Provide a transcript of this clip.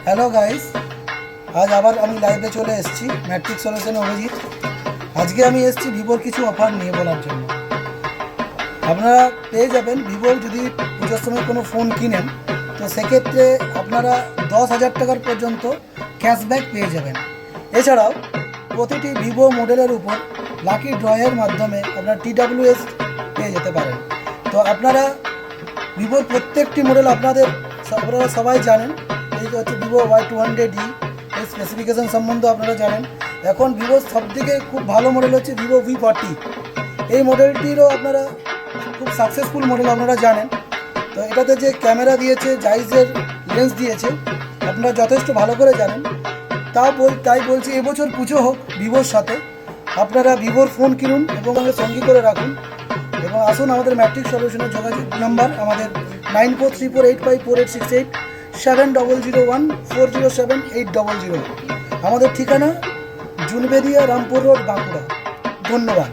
Hello guys, আজ আবার আমি লাইভে চলে এসেছি ম্যাট্রিক সলিউশনে অভিজিৎ। আজকে আমি এসেছি ভিভোর কিছু অফার নিয়ে বলার জন্য। আপনারা পেয়ে যাবেন ভিভোর যদি পুজোর সময় কোনো ফোন কিনেন তো সেক্ষেত্রে আপনারা 10,000 টাকার পর্যন্ত ক্যাশব্যাক পেয়ে যাবেন। এছাড়াও প্রতিটি ভিভো মডেলের উপর লাকি ড্রয়ের মাধ্যমে আপনারা TWS পেয়ে যেতে পারেন। তো আপনারা ভিভোর প্রত্যেকটি মডেল আপনারা সবাই জানেন। এই হচ্ছে ভিভো Y200E, এই স্পেসিফিকেশান সম্বন্ধে আপনারা জানেন। এখন ভিভোর সবথেকে খুব ভালো মডেল হচ্ছে ভিভো V40। এই মডেলটিরও আপনারা খুব সাকসেসফুল মডেল আপনারা জানেন। তো এটাতে যে ক্যামেরা দিয়েছে, জাইজের লেন্স দিয়েছে, আপনারা যথেষ্ট ভালো করে জানেন। তাই বলছি এবছর পুজো হোক ভিভোর সাথে, আপনারা ভিভোর ফোন কিনুন এবং আমাদের সঙ্গী করে রাখুন। এবং আসুন আমাদের ম্যাট্রিক সলিউশনের যোগাযোগ নাম্বার আমাদের 9434854868, 7001407800। আমাদের ঠিকানা জুনবেদিয়া, রামপুর রোড, বাঁকুড়া। ধন্যবাদ।